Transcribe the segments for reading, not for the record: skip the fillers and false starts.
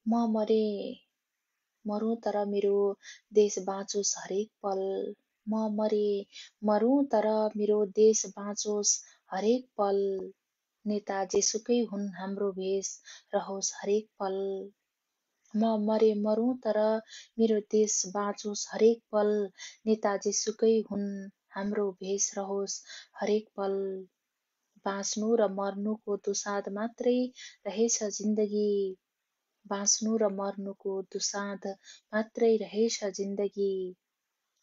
म मरे मरौँ तर मेरो देश बाँचोस् हरेक पल। म मरे मरौँ तर मेरो देश बाँचोस् हरेक पल। नेता जेसुकै हुन् हाम्रो भेष रहोस् हरेक पल। म मरे मरौँ तर मेरो देश बाँचोस् हरेक पल। नेता जेसुकै हुन् हाम्रो भेष रहोस् हरेक पल। बाँच्नु र मर्नुको दुसाध मात्रै रहेछ जिन्दगी। बाँच्नु र मर्नुको दुसाध मात्रै रहेछ जिन्दगी।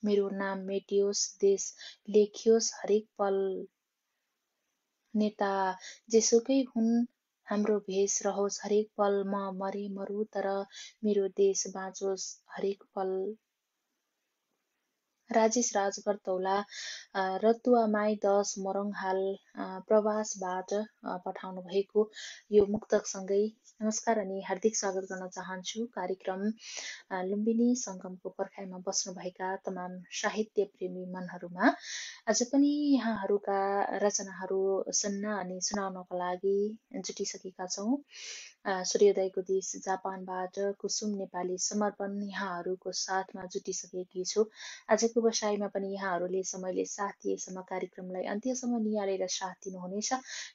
मेरो नाम मेटियोस् देश लेखियोस् हरेक पल। नेता जेसुकै हुन् हाम्रो भेष रहोस् हरेक पल। म मरे मरु तर मेरो देश बाँचोस् हरेक पल। राजेश राज गर्तौला रतुवा माई 10 मोरङहाल प्रवासबाट पठाउनु भएको यो मुक्तकसँगै नमस्कार अनि हार्दिक स्वागत गर्न चाहन्छु कार्यक्रम लुम्बिनी सङ्गमको पर्खाइमा बस्नुभएका तमाम साहित्य प्रेमी मनहरूमा। आज पनि यहाँहरूका रचनाहरू सुन्न अनि सुनाउनका लागि जुटिसकेका छौँ। सूर्योदयको देश जापानबाट कुसुम नेपाली समर्पण यहाँहरूको साथमा जुटिसकेकी छु। आजको बसाइमा पनि यहाँहरूले समयले साथ दिएसम्म कार्यक्रमलाई अन्त्यसम्म निहालेर साथ दिनुहुनेछ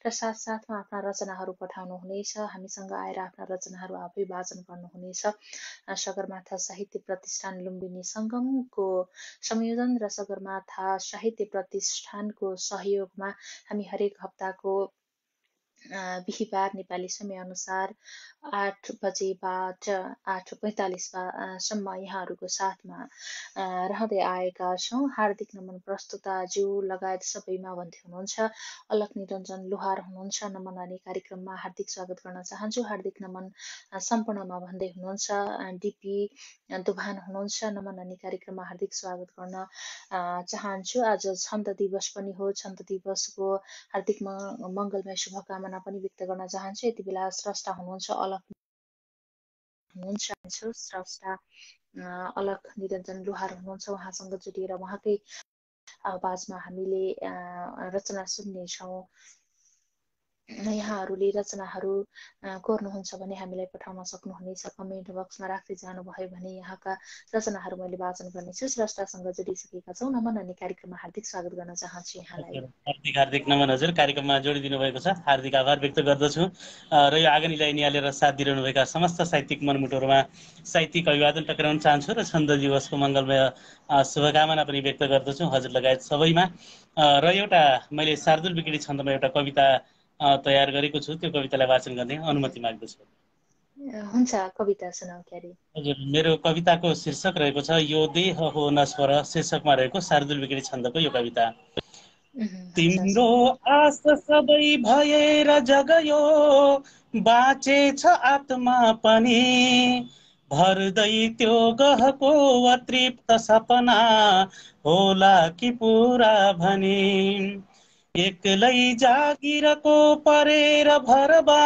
र साथसाथमा आफ्ना रचनाहरू पठाउनुहुनेछ। हामीसँग आएर आफ्ना रचनाहरू आफै वाचन गर्नुहुनेछ। सगरमाथा साहित्य प्रतिष्ठान लुम्बिनी सङ्गमको संयोजन र सगरमाथा साहित्य प्रतिष्ठानको सहयोगमा हामी हरेक हप्ताको बिहिबार नेपाली समयअनुसार 8 बजेबाट 8:45 सम्म यहाँहरूको साथमा रहँदै आएका छौँ। हार्दिक नमन प्रस्तुता ज्यू लगायत सबैमा भन्दै हुनुहुन्छ। अलख निरञ्जन लुहार हुनुहुन्छ। नमन अनि कार्यक्रममा हार्दिक स्वागत गर्न चाहन्छु। हार्दिक नमन सम्पूर्णमा भन्दै हुनुहुन्छ। डिपी दुभान हुनुहुन्छ। नमन अनि कार्यक्रममा हार्दिक स्वागत गर्न चाहन्छु। आज छन्द दिवस पनि हो। छन्द दिवसको हार्दिक मङ्गलमय शुभकामना पनि व्यक्त गर्न चाहन्छु। यति बेला स्रष्टा हुनुहुन्छ अलख हुनुहुन्छ स्रष्टा अलख निरञ्जन लुहार हुनुहुन्छ। उहाँसँग जुटिएर उहाँकै आवाजमा हामीले रचना सुन्नेछौँ। यहाँहरूले रचनाहरू कोर्नुहुन्छ भने हामीलाई पठाउन सक्नुहुनेछ। कमेन्ट बक्समा राख्दै जानुभयो भने यहाँका रचनाहरू मैले वाचन गर्नेछु। स्रष्टासँग जोडिसकेका छौँ। नमन अनि कार्यक्रममा हार्दिक स्वागत गर्न चाहन्छु यहाँलाई। हार्दिक हार्दिक नमन हजुर। कार्यक्रममा जोडिदिनु भएको छ, हार्दिक आभार व्यक्त गर्दछु। र यो आगनीलाई निहालेर साथ दिइरहनुभएका समस्त साहित्यिक मनमुटुहरूमा साहित्यिक अभिवादन टक्राउन चाहन्छु र छन्द दिवसको मङ्गलमय शुभकामना पनि व्यक्त गर्दछु हजुर लगायत सबैमा। र एउटा मैले शार्दुल विक्री छन्दमा एउटा कविता तयार गरेको छु, त्यो कवितालाई वाचन गर्ने अनुमति माग्दछु। हुन्छ, कविता सुनाऊ क्यारे। हजुर, मेरो कविताको शीर्षक रहेको छ यो देह हो नश्वर। शीर्षकमा रहेको शार्दुल विक्री छन्दको यो कविता। तिम्रो आश सबै भएर जगयो, बाँचेछ आत्मा पनि, भर्दै त्यो गहको अतृप्त सपना होला कि पुरा भनी। एक्लै जागिरको परेर भरबा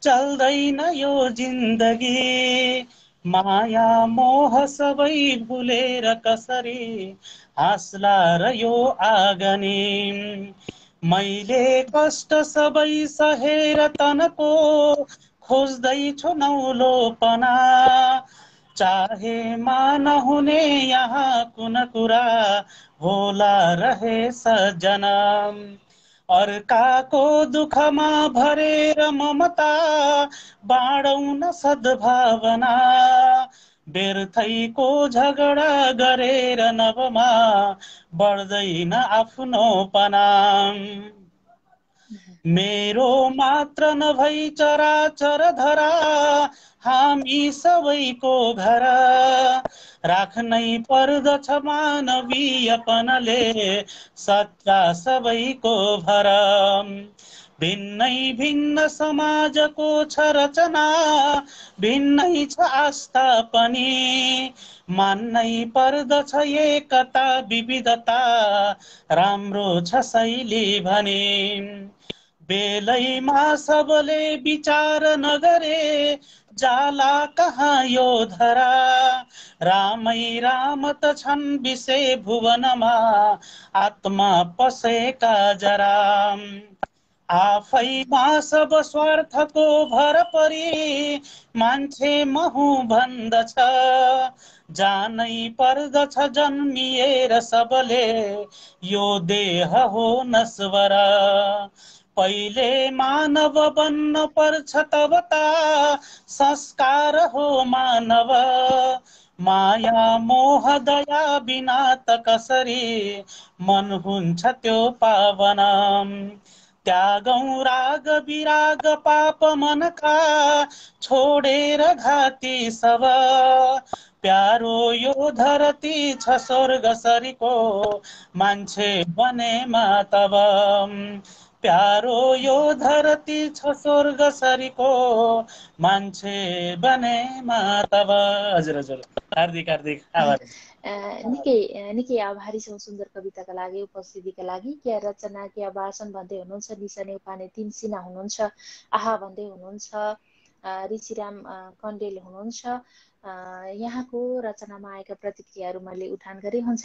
चल्दैन यो जिन्दगी, माया मोह सबै भुलेर कसरी हाँस्ला र यो आगनी। मैले कष्ट सबै सहेर तनको खोज्दैछु नौलोपना, चाहेमा नहुने यहाँ कुन कुरा होला रहेछ जनम। अर्काको दुःखमा भरेर ममता बाँडौन सद्भावना, व्यर्थैको झगडा गरेर नभमा बढ्दैन आफ्नोपना। मेरो मात्र नभई चराचर धरा हामी सबैको घर, राख्नै पर्दछ मानवीयपनले सच्चा सबैको भर। भिन्नै भिन्न समाजको छ रचना, भिन्नै छ आस्था पनि, मान्नै पर्दछ एकता विविधता राम्रो छ शैली भने। बेलैमा सबले विचार नगरे जाला कहाँ यो धरा, रामै राम त छन् विषय भुवनमा आत्मा पसेका जरा। आफैमा सब स्वार्थको भर परी मान्छे महु भन्दछ, जानै पर्दछ जन्मिएर सबले यो देह हो नश्वर। पहिले मानव बन्न पर्छ तब त संस्कार हो मानव, माया मोह दया बिना त कसरी मन हुन्छ त्यो पावन। त्यागौं राग विराग पाप मनका, छोडेर घाती सब, प्यारो यो धरती छ स्वर्ग सरीको, मान्छे बनेमा तब। प्यारो यो धरती छ स्वर्ग सरीको, मान्छे बनेमा तब। हजुर हजुर, हार्दिक हार्दिक आभार। निकै निकै आभारी छौँ सुन्दर कविताका लागि, उपस्थितिका लागि। क्या रचना, क्या वाचन भन्दै हुनुहुन्छ। निशा नेउपाने तिन सिना हुनुहुन्छ, आहा भन्दै हुनुहुन्छ। ऋषिराम कण्डेल हुनुहुन्छ। यहाँको रचनामा आएका प्रतिक्रियाहरू मैले उठान गरेँ। हुन्छ,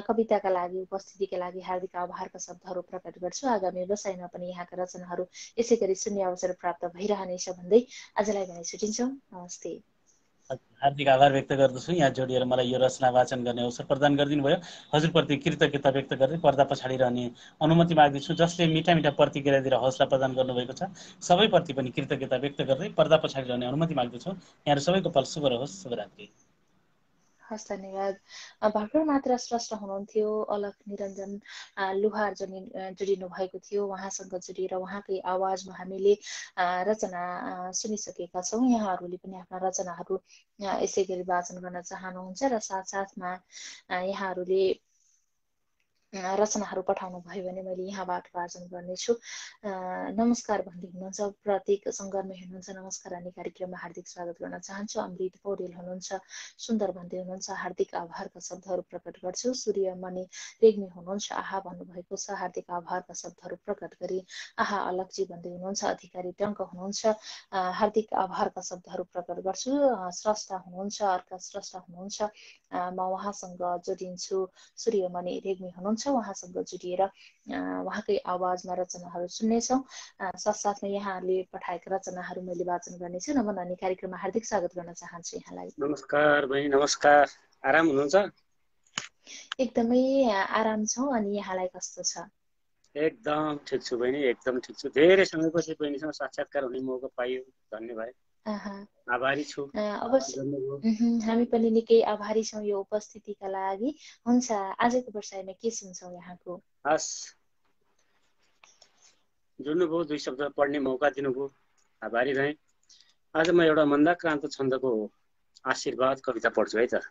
कविताका लागि, उपस्थितिका लागि हार्दिक आभारका शब्दहरू प्रकट गर्छु। आगामी व्यवसायमा पनि यहाँका रचनाहरू यसै गरी सुन्ने अवसर प्राप्त भइरहनेछ भन्दै आजलाई भने छुटिन्छौँ। नमस्ते। हार्दिक आभार व्यक्त गर्दछु यहाँ जोडिएर मलाई यो रचना वाचन गर्ने अवसर प्रदान गरिदिनु भयो। हजुरप्रति कृतज्ञता व्यक्त गर्दै पर्दा पछाडि रहने अनुमति माग्दछु। जसले मिठा मिठा प्रतिक्रिया दिएर हौसला प्रदान गर्नुभएको छ, सबैप्रति पनि कृतज्ञता व्यक्त गर्दै पर्दा पछाडि रहने अनुमति माग्दछु। यहाँहरू सबैको पल शुभ रहोस्। शुभरात्रि। हस्, धन्यवाद। भर्खर मात्र स्रष्टा हुनुहुन्थ्यो अलख निरञ्जन लुहार जोडिनु भएको थियो। उहाँसँग जोडिएर उहाँकै आवाजमा हामीले रचना सुनिसकेका छौँ। यहाँहरूले पनि आफ्ना रचनाहरू यसै गरी वाचन गर्न चाहनुहुन्छ र साथसाथमा यहाँहरूले रचनाहरू पठाउनु भयो भने मैले यहाँबाट वाचन गर्नेछु। नमस्कार भन्दै हुनुहुन्छ, प्रतीक सङ्गरमा हुनुहुन्छ। नमस्कार अनि कार्यक्रममा हार्दिक स्वागत गर्न चाहन्छु। अमृत पौडेल हुनुहुन्छ, सुन्दर भन्दै हुनुहुन्छ। हार्दिक आभारका शब्दहरू प्रकट गर्छु। सूर्यमणि रेग्मी हुनुहुन्छ, आहा भन्नुभएको छ। हार्दिक आभारका शब्दहरू प्रकट गरी आहा अलगजी भन्दै हुनुहुन्छ। अधिकारी टङ्क हुनुहुन्छ, हार्दिक आभारका शब्दहरू प्रकट गर्छु। स्रष्टा हुनुहुन्छ, अर्का स्रष्टा हुनुहुन्छ, म उहाँसँग जोडिन्छु। सूर्यमणि रेग्मी हुनुहुन्छ, उहाँसँग जोडिएर उहाँकै आवाजमा रचनाहरू सुन्नेछौँ। साथसाथमा यहाँहरूले पठाएका रचनाहरू मैले वाचन गर्नेछु। नमन अनि कार्यक्रममा हार्दिक स्वागत गर्न चाहन्छु यहाँलाई। नमस्कार बहिनी, नमस्कार। आराम हुनुहुन्छ? एकदमै आराम छौँ। अनि यहाँलाई कस्तो छ? एकदम ठिक छु बहिनी, एकदम ठिक छु। धेरै समयपछि बहिनीसँग साक्षात्कार हुने मौका पाइयो, धन्यवाद। आभारी छु। अवश्य हामी पनि निकै आभारी छौँ यो उपस्थितिका लागि। हुन्छ, आजको व्यवसायमा के सुन्छौँ यहाँको? हस्, जुड्नुभयो, 2 शब्द पढ्ने मौका दिनुभयो, आभारी रहेँ। आज म एउटा मन्दाक्रान्त छन्दको आशीर्वाद कविता पढ्छु है त।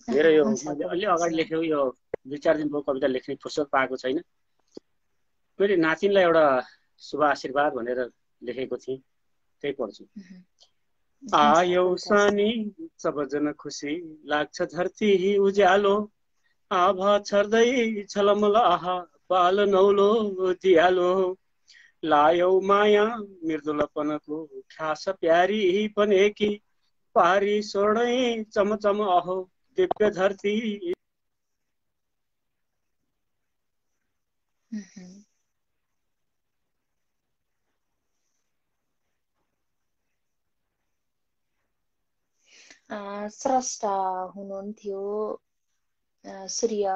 मेरो यो मैले अलि अगाडि लेखेको यो 2-4 दिन भयो कविता लेख्ने फुर्सद पाएको छैन। मैले नातिनलाई एउटा शुभ आशीर्वाद भनेर लेखेको थिएँ, त्यही पढ्छु। आयौ सानी सबजना खुसी लाग्छ धरती उज्यालो, आभा छर्दै छलमल आहा पाल नौलो दियालो, लायौ माया मृदुलपनको ख्यास प्यारी पनेकी, पारी सोडै चमचम अहो दिव्य धरती। स्रष्टा हुनुहुन्थ्यो सूर्य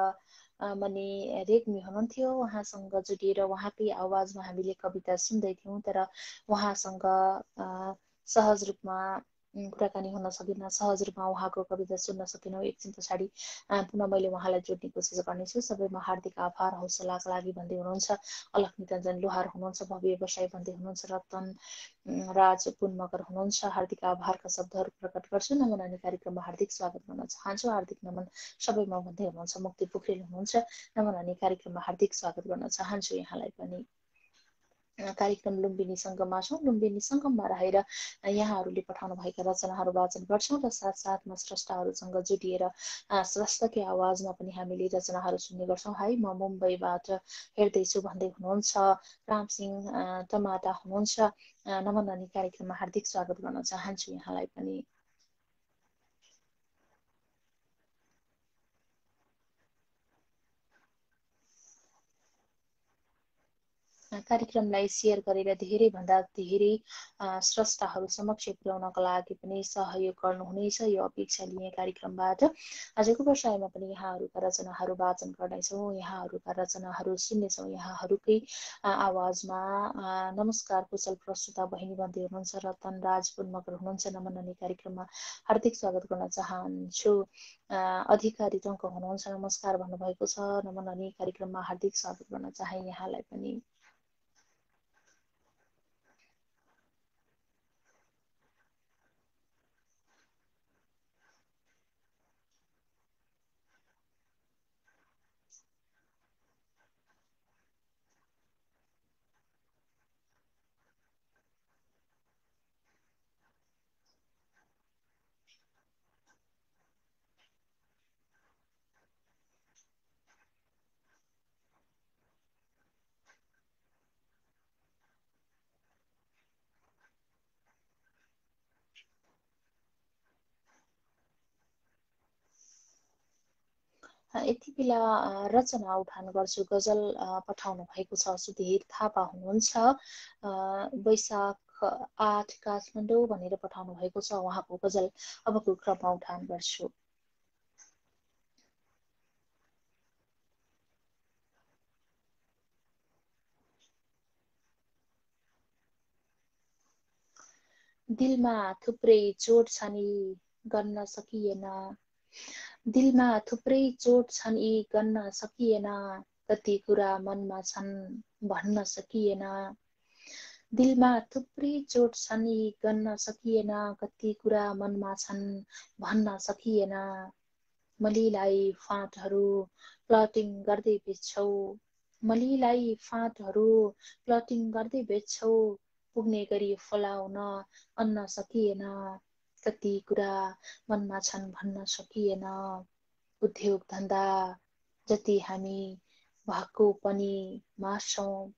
मणि रेग्मी हुनुहुन्थ्यो। उहाँसँग जोडिएर उहाँकै आवाजमा हामीले कविता सुन्दै थियौँ। तर उहाँसँग सहज रूपमा कुराकानी हुन सकेन, सहज रूपमा उहाँको कविता सुन्न सकेनौँ। एकछिन पछाडि पुनः मैले उहाँलाई जोड्ने कोसिस गर्नेछु। सबैमा हार्दिक आभार, हौसलाका लागि भन्दै हुनुहुन्छ। अलख निरञ्जन लोहार हुनुहुन्छ, भव्य बसाई भन्दै हुनुहुन्छ। रतन राज पुनमगर हुनुहुन्छ, हार्दिक आभारका शब्दहरू प्रकट गर्छु। नमन अनि कार्यक्रममा हार्दिक स्वागत गर्न चाहन्छु। हार्दिक नमन सबैमा भन्दै हुनुहुन्छ। मुक्ति पोखरेल हुनुहुन्छ, नमन अनि कार्यक्रममा हार्दिक स्वागत गर्न चाहन्छु यहाँलाई पनि। कार्यक्रम लुम्बिनी सङ्गममा छौँ। लुम्बिनी सङ्गममा रहेर यहाँहरूले पठाउनु भएका रचनाहरू वाचन गर्छौँ र साथसाथमा स्रष्टाहरूसँग जोडिएर स्रष्टाकै आवाजमा पनि हामीले रचनाहरू सुन्ने गर्छौँ। हाई, म मुम्बईबाट हेर्दैछु भन्दै हुनुहुन्छ। रामसिंह टमाटा हुनुहुन्छ, नमन अनि कार्यक्रममा हार्दिक स्वागत गर्न चाहन्छु यहाँलाई पनि। कार्यक्रमलाई सेयर गरेर धेरैभन्दा धेरै स्रष्टाहरू समक्ष पुर्याउनका लागि पनि सहयोग गर्नुहुनेछ यो अपेक्षा लिने कार्यक्रमबाट। आजको बसाइमा पनि यहाँहरूका रचनाहरू वाचन गर्नेछौँ, यहाँहरूका रचनाहरू सुन्नेछौँ, यहाँहरूकै आवाजमा। नमस्कार कुशल प्रस्तुता बहिनी भन्दै हुनुहुन्छ रतन राज पुनमगर हुनुहुन्छ। नमन अनि कार्यक्रममा हार्दिक स्वागत गर्न चाहन्छु। अधिकारी टङ्क हुनुहुन्छ, नमस्कार भन्नुभएको छ। नमन अनि कार्यक्रममा हार्दिक स्वागत गर्न चाहे यहाँलाई पनि। यति बेला रचना उठान गर्छु। गजल पठाउनु भएको छ सुधीर थापा हुनुहुन्छ। वैशाख 8 काठमाडौँ भनेर पठाउनु भएको छ उहाँको गजल अबको क्रममा उठान गर्छु। दिलमा थुप्रै चोट छ नि गर्न सकिएन, दिलमा थुप्रै चोट छन् यी गर्न सकिएन, कति कुरा मनमा छन् भन्न सकिएन, दिलमा थुप्रै चोट छन् यी गर्न सकिएन, कति कुरा मनमा छन् भन्न सकिएन, मलिलाई फाँटहरू प्लटिङ गर्दै बेच्छौ, मलिलाई फाँटहरू प्लटिङ गर्दै बेच्छौ, पुग्ने गरी फलाउन अन्न सकिएन, कति कुरा मनमा छन् भन्न सकिएन, उद्योग धन्दा जति हामी भएको पनि मार्छौँ,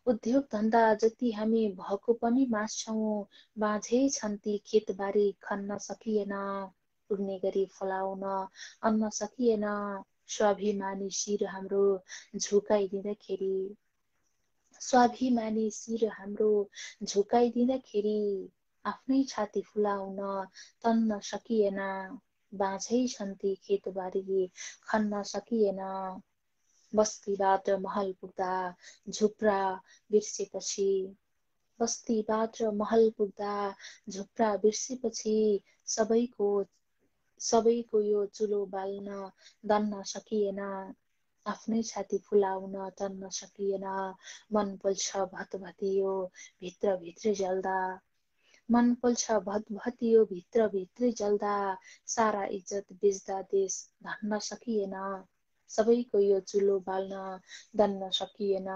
उद्योग धन्दा जति हामी भएको पनि मार्छौँ, बाँझै छन् ती खेतबारी खन्न सकिएन, पुग्ने गरी फलाउन अन्न सकिएन, स्वाभिमानी शिर हाम्रो झुकाइदिँदाखेरि, स्वाभिमानी शिर हाम्रो झुकाइदिँदाखेरि आफ्नै छाती फुलाउन तन्न सकिएन, बाँझै छन् ती खेतबारी खन्न सकिएन, बस्तीबाट महल पुग्दा झुप्रा बिर्सेपछि, बस्तीबाट महल पुग्दा झुप्रा बिर्सेपछि सबैको यो चुलो बाल्न दन्न सकिएन, आफ्नै छाती फुलाउन तन्न सकिएन, मन पोल्छ भतभतियो भित्रभित्रै जल्दा, मन पोल्छ भतभतियो भित्रभित्रै जल्दा, सारा इज्जत बेच्दा देश धन्न सकिएन, सबैको यो चुलो बाल्न दन्न सकिएन,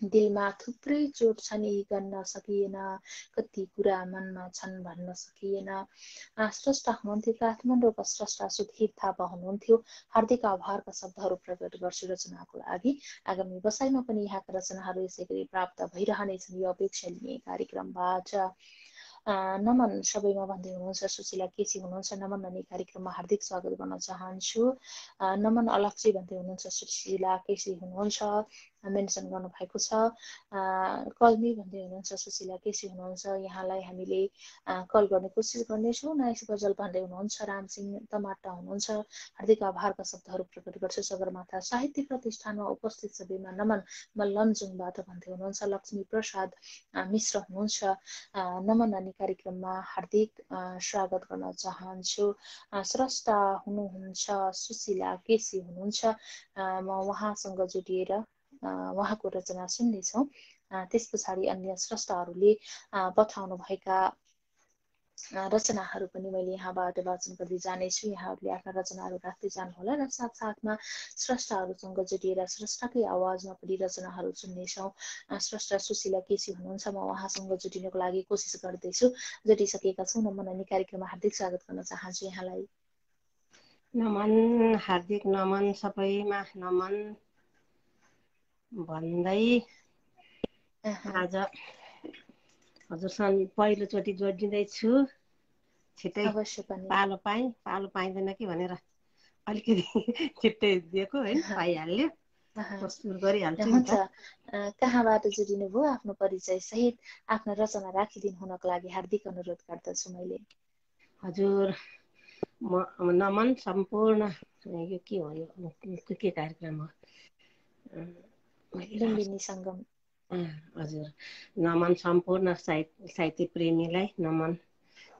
दिलमा थुप्रै चोट छन् यी गर्न सकिएन, कति कुरा मनमा छन् भन्न सकिएन। स्रष्टा हुनुहुन्थ्यो काठमाडौँका स्रष्टा सुधीर थापा हुनुहुन्थ्यो। हार्दिक आभारका शब्दहरू प्रकट गर्छु रचनाको लागि। आगामी बसाइमा पनि यहाँका रचनाहरू यसै गरी प्राप्त भइरहनेछन् यो अपेक्षा लिने कार्यक्रमबाट। नमन सबैमा भन्दै हुनुहुन्छ सुशीला केसी हुनुहुन्छ। नमन अनि कार्यक्रममा हार्दिक स्वागत गर्न चाहन्छु। नमन अलक्षी भन्दै हुनुहुन्छ सुशीला केसी हुनुहुन्छ, मेन्सन गर्नुभएको छ। कल्मी भन्दै हुनुहुन्छ सुशीला केसी हुनुहुन्छ, यहाँलाई हामीले कल गर्ने कोसिस गर्नेछौँ। नाइस गजल भन्दै हुनुहुन्छ रामसिंह टमाटा हुनुहुन्छ। हार्दिक आभारका शब्दहरू प्रकट गर्छु। सगरमाथा साहित्य प्रतिष्ठानमा उपस्थित सबैमा नमन मल्लमजुङबाट भन्दै हुनुहुन्छ। लक्ष्मी प्रसाद मिश्र हुनुहुन्छ। नमन अनि कार्यक्रममा हार्दिक स्वागत गर्न चाहन्छु। स्रष्टा हुनुहुन्छ सुशीला केसी हुनुहुन्छ। म उहाँसँग जोडिएर उहाँको रचना सुन्नेछौँ। त्यस पछाडि अन्य स्रष्टाहरूले पठाउनु भएका रचनाहरू पनि मैले यहाँबाट वाचन गर्दै जानेछु। यहाँहरूले आफ्ना रचनाहरू राख्दै जानुहोला र साथसाथमा स्रष्टाहरूसँग जोडिएर स्रष्टाकै आवाजमा पनि रचनाहरू सुन्नेछौँ। स्रष्टा सुशीला केसी हुनुहुन्छ, म उहाँसँग जोडिनको लागि कोसिस गर्दैछु। जोडिसकेका छौँ। नमन अनि कार्यक्रममा हार्दिक स्वागत गर्न चाहन्छु यहाँलाई। नमन, हार्दिक नमन, सबैमा नमन भन्दै आज हजुरसँग पहिलोचोटि जोडिँदैछु। छिट्टै अवश्य पनि पालो पाइँदैन कि भनेर अलिकति छिट्टै दिएको है, पाइहाल्यो। प्रस्तुत गरिहाल्छु नि हुन्छ। त। कहाँबाट जोडिनु भयो आफ्नो परिचय सहित आफ्नो रचना राखिदिनु हुनको लागि हार्दिक अनुरोध गर्दछु मैले। हजुर, म नमन सम्पूर्ण यो के हो, यो के कार्यक्रम हो? लुम्बिनी सङ्गम। हजुर, नमन सम्पूर्ण साहित्य प्रेमीलाई नमन।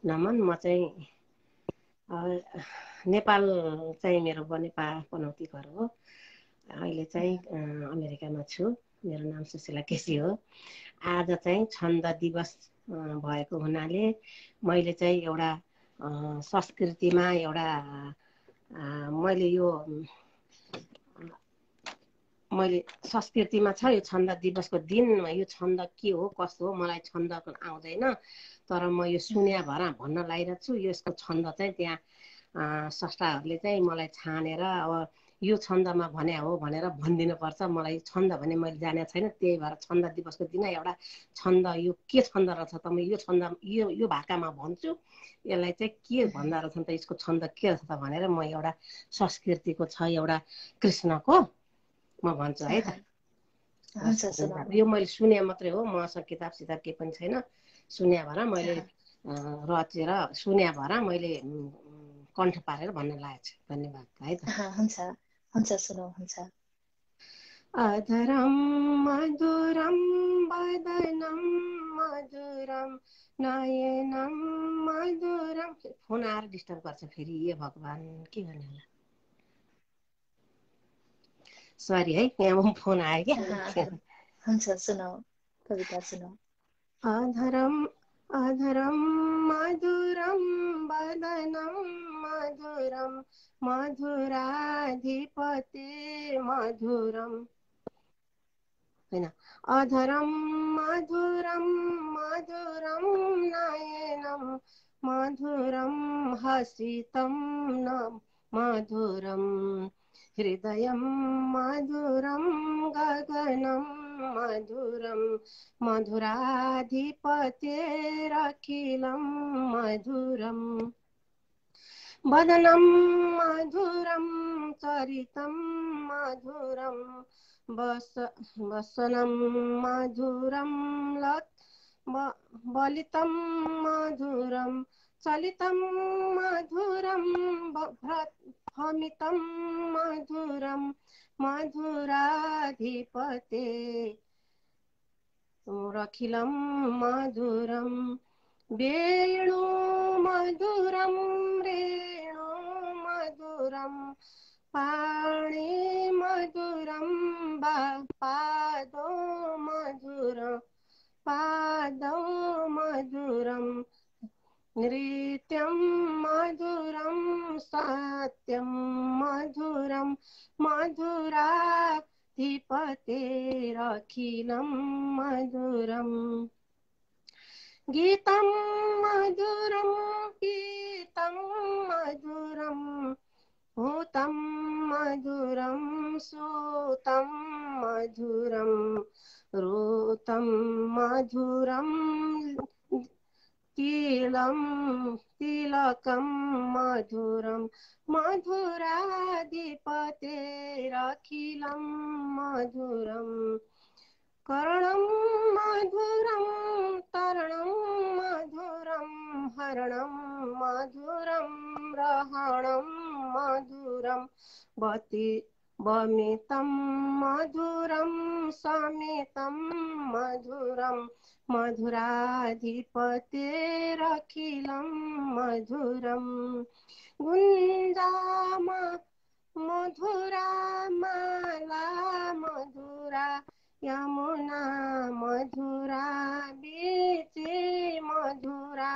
म चाहिँ नेपाल चाहिँ मेरो बनेपा पनौती घर हो। अहिले चाहिँ अमेरिकामा छु। मेरो नाम सुशीला केसी हो। आज चाहिँ छन्द दिवस भएको हुनाले मैले चाहिँ एउटा संस्कृतिमा एउटा मैले संस्कृतिमा छ यो छन्द दिवसको दिनमा यो छन्द के हो कसो हो मलाई छन्द आउँदैन, तर म यो सुन्या भएर भन्न लागिरहेको छु। यसको छन्द चाहिँ त्यहाँ स्रष्टाहरूले चाहिँ मलाई छानेर अब यो छन्दमा भने हो भनेर भनिदिनुपर्छ। मलाई छन्द भने मैले जानेको छैन, त्यही भएर छन्द दिवसको दिन एउटा छन्द यो के छन्द रहेछ त म यो छन्द यो भाकामा भन्छु, यसलाई चाहिँ के भन्दा रहेछ त यसको छन्द के रहेछ त भनेर म एउटा संस्कृतिको छ एउटा कृष्णको म भन्छु है त। यो मैले सुने मात्रै हो, मसँग किताब सिताब केही पनि छैन। सुन्या भएर मैले रचेर सुन्या भएर मैले कण्ठ पारेर भन्न लागेको छु। धन्यवाद है त। हुन्छ सुनौ। हुन्छ। अधरम मधुरम वदनम मधुरम नयनम मधुरम। फोन आएर डिस्टर्ब गर्छ फेरि, ए भगवान् के गर्ने होला। सरी है, यहाँ फोन आयो क्या। हुन्छ सुनौ, कविता सुनौ। अधरम अधरम मधुरम वदनम मधुरम मधुराधिपते मधुरम हैन। अधरम मधुरम मधुरम नयनम मधुरम हसितम न मधुरम हृदयं मधुरं गगनं मधुरं मधुराधिपतेरखिलं मधुरम् वदनं मधुरं चरितं मधुरं वसनं मधुरं बलितं मधुरं चलितं मधुरं भ्रमितं मधुरं मधुराधिपते रखिलं मधुरं वेणु मधुरं रेणु मधुरं पाणि मधुरं पादो मधुरं नृत्यं मधुरं सत्यं मधुरं मधुराधिपतेरखिलं मधुरम् गीतं मधुरं गीतं मधुरं भूतं मधुरं सूतं मधुरं ऋतं मधुरं तिलकं मधुरं मधुराधिपतेरखिलं मधुरम् कर्णं मधुरं तरणं मधुरं हरणं मधुरं रहणं मधुरं वमितं मधुरं समितं मधुरं मधुराधिपतेरखिलं मधुरं गुञ्जाम मधुरा माला मधुरा यमुना मधुरा बीचे मधुरा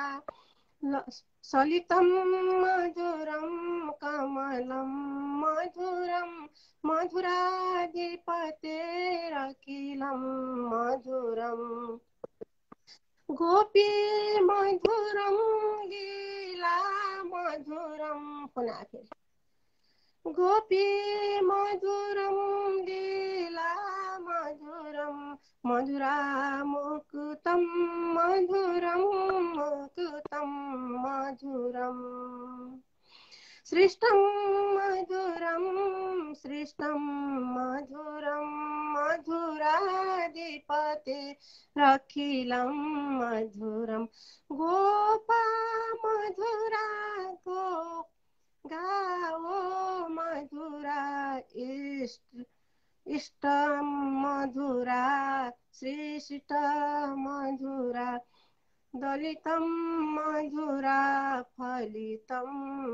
सलितं मधुरं कमलं मधुरं मधुराधिपतेरखिलं मधुरम् गोपी मधुरं लीला मधुरं पुनः गोपी मधुरं लीला मधुरं मधुरा मुक्तं मधुरं मुक्तं मधुरम् सृष्टं मधुरं सृष्टं मधुरं मधुराधिपते रखिलं मधुरं गोपा मधुरा गो गाओ मधुरा इष्ट मधुरा श्रेष्ठ मधुरा दलितं मधुरा फलितं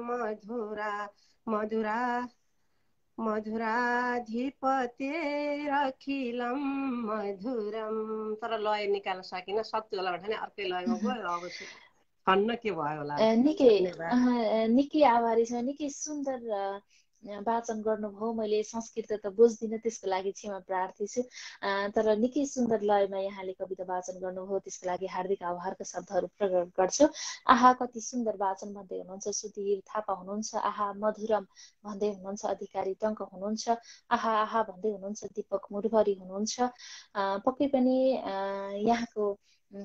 मधुरा मधुरा मधुराधिपते रखिलं मधुरम। तर लय निकाल्न सकिनँ, सक्छु होला भने अर्कै लयमा गयो। अब छन्न के भयो होला। निकै आभारी छ, निकै सुन्दर वाचन गर्नुभयो। मैले संस्कृत त बुझ्दिनँ, त्यसको लागि क्षमा प्रार्थी छु, तर निकै सुन्दर लयमा यहाँले कविता वाचन गर्नुभयो, त्यसको लागि हार्दिक आभारका शब्दहरू प्रकट गर्छु। आहा कति सुन्दर वाचन भन्दै हुनुहुन्छ सुधीर थापा हुनुहुन्छ, आहा मधुरम भन्दै हुनुहुन्छ अधिकारी टङ्क हुनुहुन्छ, आहा आहा भन्दै हुनुहुन्छ दीपक मुरभरी हुनुहुन्छ। पक्कै पनि यहाँको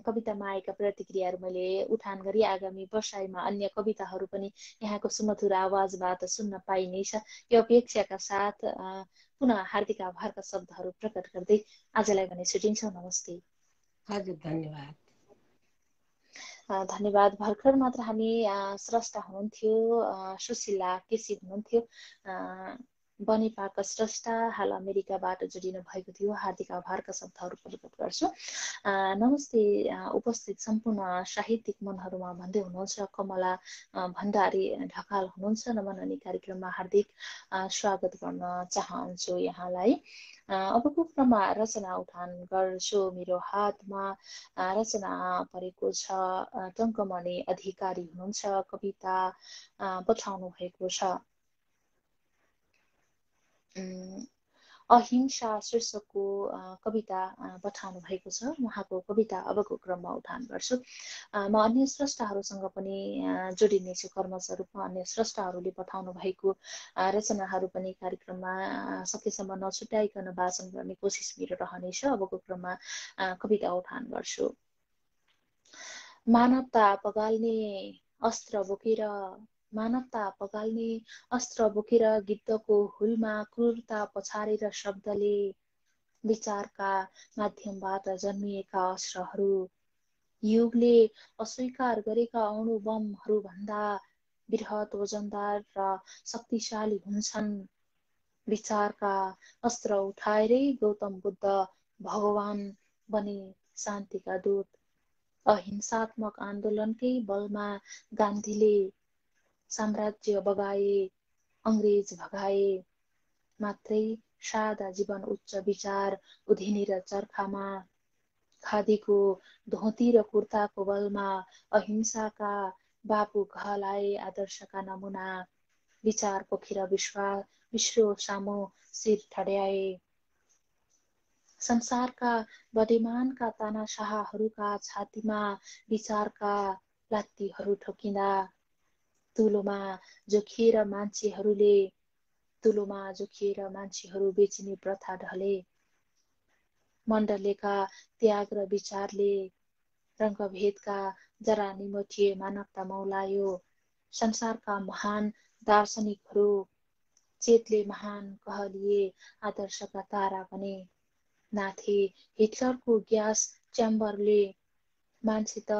कवितामा आएका प्रतिक्रियाहरू मैले उठान गरी आगामी बसाइमा अन्य कविताहरू पनि यहाँको सुमधुर आवाजबाट सुन्न पाइनेछ यो अपेक्षाका साथ पुनः हार्दिक आभारका शब्दहरू प्रकट गर्दै आजलाई भने छुटिन्छौँ। नमस्ते। हजुर, धन्यवाद। धन्यवाद। भर्खर मात्र हामी स्रष्टा हुनुहुन्थ्यो सुशीला केसी हुनुहुन्थ्यो, बनेपाका स्रष्टा, हाल अमेरिकाबाट जोडिनु भएको थियो। हार्दिक आभारका शब्दहरू प्रकट गर्छु। नमस्ते उपस्थित सम्पूर्ण साहित्यिक मनहरूमा भन्दै हुनुहुन्छ कमला भण्डारी ढकाल हुनुहुन्छ। नमन अनि कार्यक्रममा हार्दिक स्वागत गर्न चाहन्छु यहाँलाई। अबको क्रममा रचना उठान गर्छु। मेरो हातमा रचना परेको छ, टङ्कमणि अधिकारी हुनुहुन्छ, कविता पठाउनु भएको छ। अहिंसा शीर्षकको कविता पठाउनु भएको छ। उहाँको कविता अबको क्रममा उठान गर्छु। म अन्य स्रष्टाहरूसँग पनि जोडिनेछु क्रमशः रूपमा। अन्य स्रष्टाहरूले पठाउनु भएको रचनाहरू पनि कार्यक्रममा सकेसम्म नछुट्याइकन वाचन गर्ने कोसिस मेरो रहनेछ। अबको क्रममा कविता उठान गर्छु। मानवता पगाल्ने अस्त्र बोकेर, मानवता पगाल्ने अस्त्र बोकेर गिद्धको हुलमा क्रूरता पछारेर शब्दले विचारका माध्यमबाट जन्मिएका अस्त्रहरू युगले अस्वीकार गरेका अणु बमहरू भन्दा बृहत, वजनदार र शक्तिशाली हुन्छन्। विचारका अस्त्र उठाएरै गौतम बुद्ध भगवान बने, शान्तिका दूत। अहिंसात्मक आन्दोलनकै बलमा गान्धीले साम्राज्य बगाए, अङ्ग्रेज भगाए। मात्रै सादा जीवन, उच्च विचार, उधिनी र चर्खामा खादीको धोती र कुर्ताको बलमा अहिंसाका बापु कहलाए, आदर्शका नमुना। विचार पोखेर विश्व सामु शिर ठड्याए। संसारका बडेमानका तानाशाहहरूका छातीमा विचारका लात्तीहरू ठोकिँदा तुलोमा जोखिएर मान्छेहरू बेचिने प्रथा ढले। मण्डलेका त्याग र विचारले रङ्गभेदका जरा निमोठिए, मानवता मौलायो। संसारका महान दार्शनिकहरू चेतले महान कहलिए, आदर्शका तारा बने। नाथे हिटलरको ग्यास च्याम्बरले मान्छे त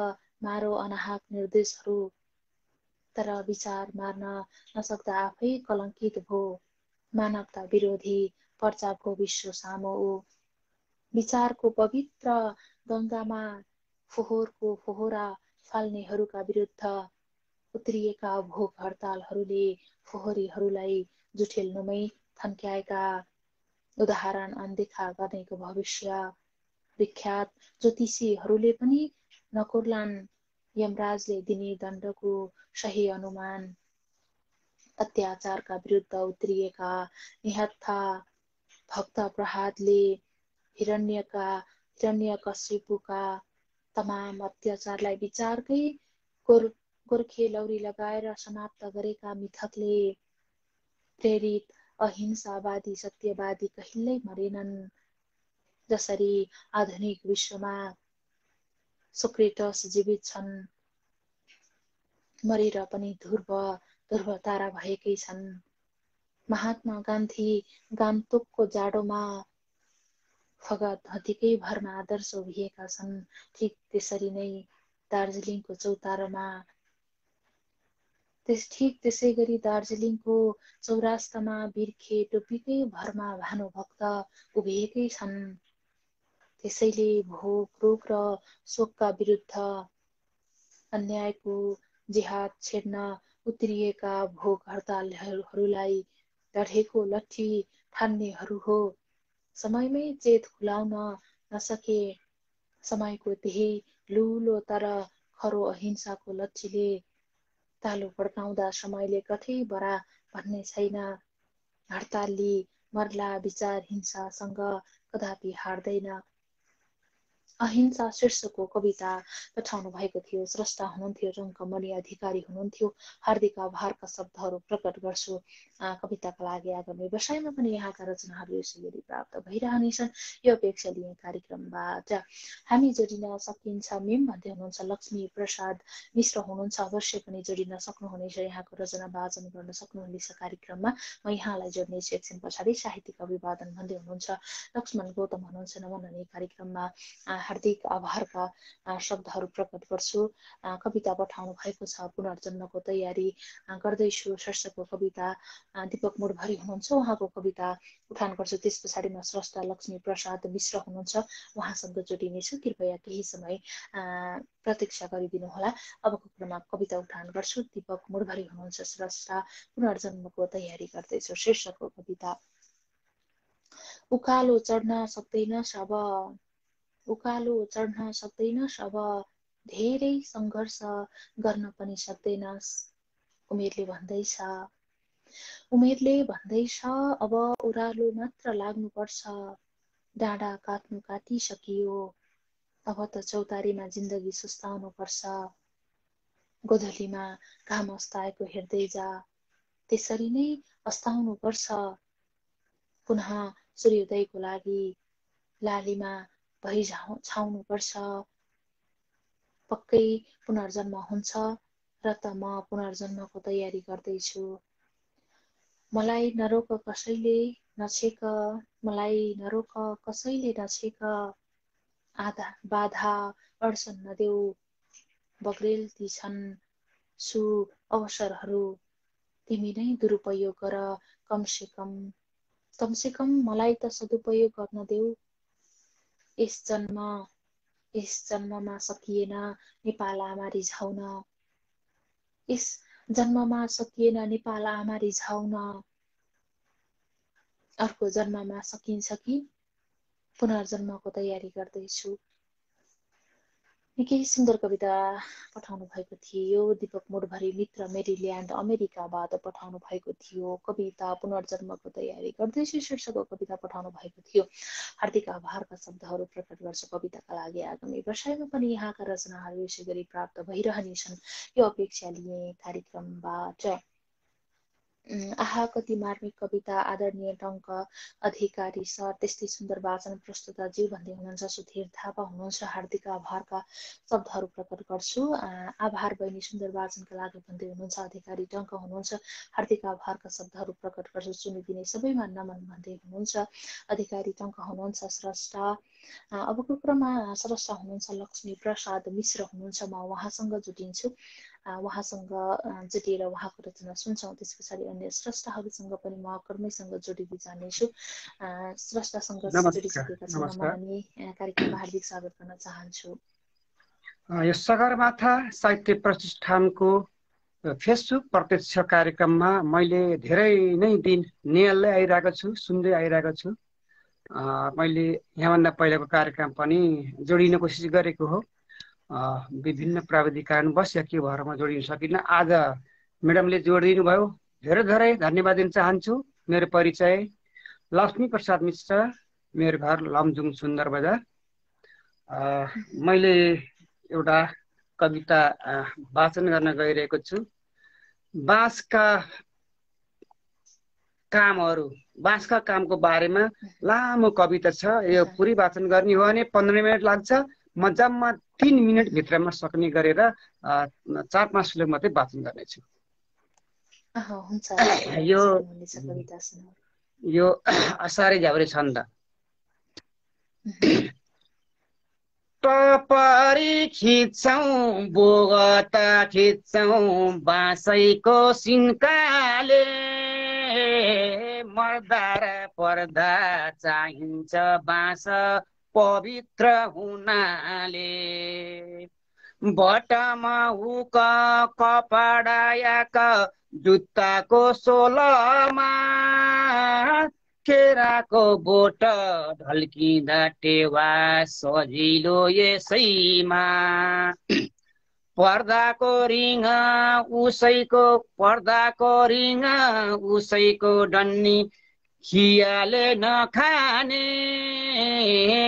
मारो अनाहक निर्देशहरू, तर विचार मार्न नसक्दा आफै कलङ्कित भो। मानवता विरोधी पर्चाको विश्व सामु ऊ। विचारको पवित्र गङ्गामा फोहोरको फोहोरा फाल्नेहरूका विरुद्ध उत्रिएका भोक हडतालहरूले फोहोरीहरूलाई जुठेल्नुमै थन्क्याएका। उदाहरण अनदेखा गर्नेको भविष्य। विख्यात ज्योतिषीहरूले पनि नकोर्लान् यमराजले दिने दण्डको सही अनुमान। अत्याचारका विरुद्ध उत्रिएका निहत्था भक्त प्रहलादले हिरण्यकशिपुका तमाम अत्याचारलाई विचारकै गोर्खे लौरी लगाएर समाप्त गरेका मिथकले प्रेरित अहिंसावादी सत्यवादी कहिल्यै मरेनन्। जसरी आधुनिक विश्वमा सोक्रेटस जीवित छन्, मरेर पनि ध्रुव ध्रुव तारा भएकै छन्। महात्मा गान्धी गान्तोकको जाडोमा फगत हतिकै भरमा आदर्श उभिएका छन्। ठिक त्यसरी नै दार्जिलिङको चौतारामा ठिक त्यसै गरी दार्जिलिङको चौरास्तामा बिर्खे टोपीकै भरमा भानुभक्त उभिएकै छन्। त्यसैले भोक रोग र शोकका विरुद्ध अन्यायको जिहाद छेड्न उत्रिएका भोक हडतालहरूलाई लडेको लट्ठी ठान्नेहरू हो। समयमै चेत खुलाउन नसके समयको त्यही लुलो तर खरो अहिंसाको लट्ठीले तालो पड्काउँदा समयले कठै बरा भन्ने छैन। हडतालले मर्ला विचार हिंसासँग कदापि हार्दैन। अहिंसा शीर्षकको कविता पठाउनु भएको थियो। स्रष्टा हुनुहुन्थ्यो रङ्कमणि अधिकारी हुनुहुन्थ्यो। हार्दिक आभारका शब्दहरू प्रकट गर्छु। कविताका लागि आगामी व्यवसायमा पनि यहाँका रचनाहरू यसै गरी प्राप्त भइरहनेछन्। यो अपेक्षा लिएँ कार्यक्रमबाट। हामी जोडिन सकिन्छ मिम भन्दै हुनुहुन्छ। लक्ष्मी प्रसाद मिश्र हुनुहुन्छ। अवश्य पनि जोडिन सक्नुहुनेछ। यहाँको रचना वाचन गर्न सक्नुहुनेछ कार्यक्रममा। म यहाँलाई जोड्नेछु एकछिन पछाडि। साहित्यिक अभिवादन भन्दै हुनुहुन्छ। लक्ष्मण गौतम हुनुहुन्छ। नमन हुने कार्यक्रममा हार्दिक आभारका शब्दहरू प्रकट गर्छु। कविता पठाउनु भएको छ। पुनर्जन्मको तयारी गर्दैछु शीर्षकको कविता दीपक मुडभरी हुनुहुन्छ। उहाँको कविता उठान गर्छु। त्यस पछाडिमा स्रष्टा लक्ष्मी प्रसाद मिश्र हुनुहुन्छ। उहाँसँग जोडिनेछु। कृपया केही समय प्रतीक्षा गरिदिनुहोला। अबको क्रममा कविता उठान गर्छु। दीपक मुडभरी हुनुहुन्छ। स्रष्टा पुनर्जन्मको तयारी गर्दैछु शीर्षकको कविता। उकालो चढ्न सक्दैन शब, उकालो चढ्न सक्दैन शब, धेरै सङ्घर्ष गर्न पनि सक्दैनस्। उमेरले भन्दैछ, उमेरले भन्दैछ अब ओह्रालो मात्र लाग्नुपर्छ। डाँडा काट्नु काटिसकियो, अब त चौतारीमा जिन्दगी सुस्ताउनु पर्छ। गोधलीमा घाम अस्ताएको हेर्दै जा, त्यसरी नै अस्ताउनु पर्छ। पुनः सूर्योदयको लागि लालीमा भई छाउनु पर्छ। पक्कै पुनर्जन्म हुन्छ र त म पुनर्जन्मको तयारी गर्दैछु। मलाई नरोक कसैले नछेक, मलाई नरोक कसैले नछेक। बाधा अड्चन नदेऊ, बग्रेलती छन् सु अवसरहरू। तिमी नै दुरुपयोग गर, कमसे कम मलाई त सदुपयोग गर्न देऊ। यस जन्ममा सकिएन नेपाल आमा रिझाउन, यस जन्ममा सकिएन नेपाल आमा रिझाउन। अर्को जन्ममा सकिन्छ कि? पुनर्जन्मको तयारी गर्दैछु। निकै सुन्दर कविता पठाउनु भएको थियो। दीपक मुडभरी मित्र मेरील्यान्ड अमेरिकाबाट पठाउनु भएको थियो। कविता पुनर्जन्मको तयारी गर्दैछु शीर्षकको कविता पठाउनु भएको थियो। हार्दिक आभारका शब्दहरू प्रकट गर्छु। कविताका लागि आगामी व्यवसायमा पनि यहाँका रचनाहरू यसै गरी प्राप्त भइरहनेछन्। यो अपेक्षा लिएँ कार्यक्रमबाट। आहा कति मार्मिक कविता आदरणीय टङ्क अधिकारी सर, त्यस्तै सुन्दर वाचन प्रस्तुता ज्यू भन्दै हुनुहुन्छ। सुधीर थापा हुनुहुन्छ। हार्दिक आभारका शब्दहरू प्रकट गर्छु। आभार बहिनी सुन्दर वाचनका लागि भन्दै हुनुहुन्छ। अधिकारी टङ्क हुनुहुन्छ। हार्दिक आभारका शब्दहरू प्रकट गर्छु। सुनिदिने सबैमा नमन भन्दै हुनुहुन्छ। अधिकारी टङ्क हुनुहुन्छ। स्रष्टा अबको क्रममा स्रष्टा हुनुहुन्छ लक्ष्मी प्रसाद मिश्र हुनुहुन्छ। म उहाँसँग जोडिन्छु। उहाँसँग जोडिएर उहाँको रचना सुन्छौँ। त्यस पछाडि अन्य स्रष्टाहरूसँग पनि म क्रमैसँग जोडिँदै जानेछु। स्रष्टासँग जोडिसकेका छन्। नमननी कार्यक्रममा हार्दिक स्वागत गर्न चाहन्छु। यो सगरमाथा साहित्य प्रतिष्ठानको फेसबुक प्रत्यक्ष कार्यक्रममा मैले धेरै नै दिन निहाल्दै आइरहेको छु, सुन्दै आइरहेको छु। मैले यहाँभन्दा पहिलाको कार्यक्रम पनि जोडिन कोसिस गरेको हो। विभिन्न प्राविधिक कारणवश या के भएर म जोडिन सकिनँ। आज म्याडमले जोडिदिनु भयो, धेरै धेरै धन्यवाद दिन चाहन्छु। मेरो परिचय लक्ष्मी प्रसाद मिश्र, मेरो घर लमजुङ सुन्दर बजार। मैले एउटा कविता वाचन गर्न गइरहेको छु। बाँसका कामको बारेमा लामो कविता छ। यो पुरै वाचन गर्ने हो भने 15 मिनट लाग्छ। म जम्मा 3 मिनट भित्रमा सक्ने गरेर 4-5 श्लोक मात्रै वाचन गर्नेछु। हुन्छ यो सुनाउनुहुनेछ कविता सुनाउ। यो असारे झ्याउरे छन्द। टपरी खिच्छौँ बोगत खिच्छौँ बाँसैको सिन्काले, मर्दा र पर्दा चाहिन्छ बाँस पवित्र हुनाले। बटमा हुक कपडायाक जुत्ताको सोलमा, केराको बोट ढल्किँदा टेवा सजिलो यसैमा। पर्दाको रिङ उसैको डन्नी खियाले नखाने,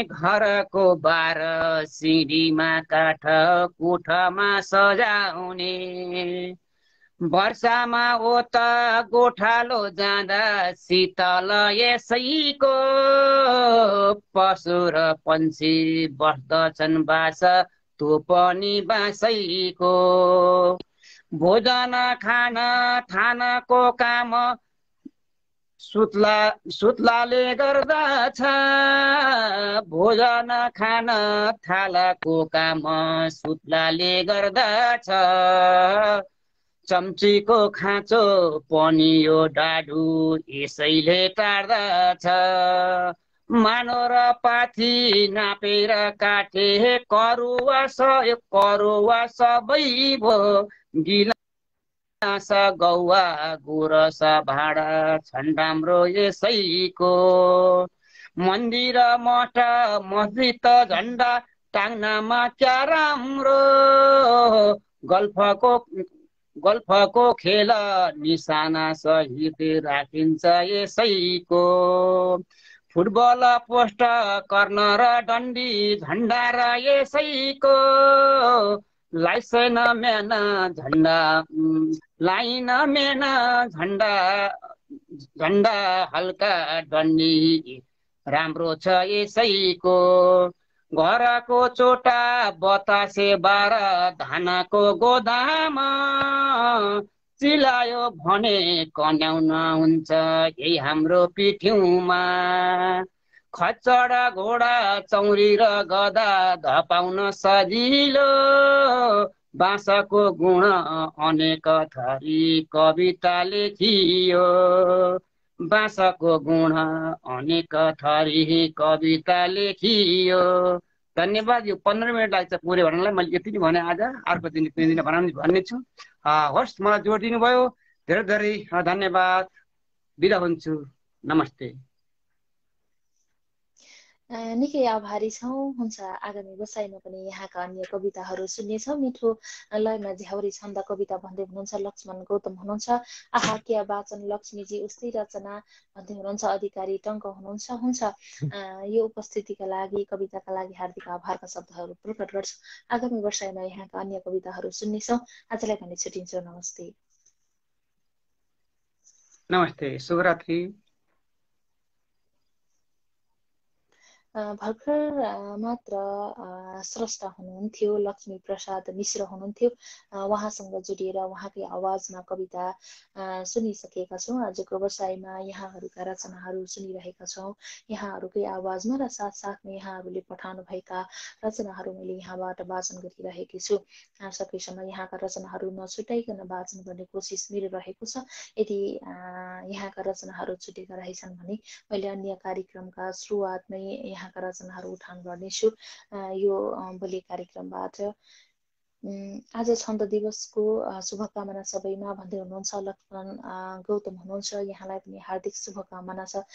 घरको बार सिँढीमा काठ कुठमा सजाउने। वर्षामा ओत गोठालो जाँदा शीतल यसैको, पशु र पन्छी बस्दछन् बास त्यो पनि बाँसैको। भोजन खान थानको काम सुत्लाले गर्दछ, भोजन खान थालको काम सुत्लाले गर्दछ। चम्चीको खाँचो पनि यो डाडु यसैले टार्दछ। मानो र पाथी नापेर काटे करुवा सबै भो, गिलास गौवा गुरस भाँडा छन् राम्रो यसैको। मन्दिर मठ मस्जिद झन्डा टाङ्नामा क्या राम्रो, गल्फको खेल निशाना सहित राखिन्छ यसैको। फुटबल पोस्ट कर्नर डन्डी झन्डा र यसैको, लाइन मेन झन्डा हल्का डन्डी राम्रो छ यसैको। घरको चोटा बतासे बार धानको गोदाम, चिलायो भने कन्याउन हुन्छ यही हाम्रो पिठ्यौमा। खच्चड घोडा चौरी र गदा धपाउन सजिलो, बाँसको गुण अनेक थरी कविता लेखियो। बाँसको गुण अनेक थरी कविता लेखियो। धन्यवाद। यो 15 मिनट लाग्छ पुरै भन्नलाई। मैले यति नै भने आज, अर्को दिन कुनै दिन भन्ने छु। होस्, मलाई जोड दिनुभयो, धेरै धेरै धन्यवाद। बिदा हुन्छु, नमस्ते। निकै आभारी छौँ। हुन्छ, आगामी बसाइमा पनि यहाँका अन्य कविताहरू सुन्नेछौँ। मिठो लयमा झ्याउरी छन्द कविता भन्दै हुनुहुन्छ लक्ष्मण गौतम हुनुहुन्छ। आहा क्या वाचन लक्ष्मीजी, उस्तै रचना भन्दै हुनुहुन्छ अधिकारी टङ्क हुनुहुन्छ। हुन्छ, यो उपस्थितिका लागि, कविताका लागि हार्दिक आभारका शब्दहरू प्रकट गर्छु। आगामी बसाइमा यहाँका अन्य कविताहरू सुन्नेछौँ। आजलाई भने छुट्टिन्छौँ। नमस्ते। नमस्ते, शुभरात्रि। भर्खर मात्र स्रष्टा हुनुहुन्थ्यो लक्ष्मी प्रसाद मिश्र हुनुहुन्थ्यो। उहाँसँग जोडिएर उहाँकै आवाजमा कविता सुनिसकेका छौँ। आजको बसाइमा यहाँहरूका रचनाहरू सुनिरहेका छौँ, यहाँहरूकै आवाजमा, र साथसाथमा यहाँहरूले पठाउनु भएका रचनाहरू मैले यहाँबाट वाचन गरिरहेकी छु। सकेसम्म यहाँका रचनाहरू नछुटाइकन वाचन गर्ने कोसिस मेरो रहेको छ। यदि यहाँका रचनाहरू छुटेका रहेछन् भने मैले अन्य कार्यक्रमका सुरुवातमै यहाँका रचनाहरू उठान गर्नेछु। यो भोलि कार्यक्रमबाट आज छन्द दिवसको शुभकामना सबैमा भन्दै हुनुहुन्छ लक्ष्मण गौतम हुनुहुन्छ। यहाँलाई पनि हार्दिक शुभकामना छ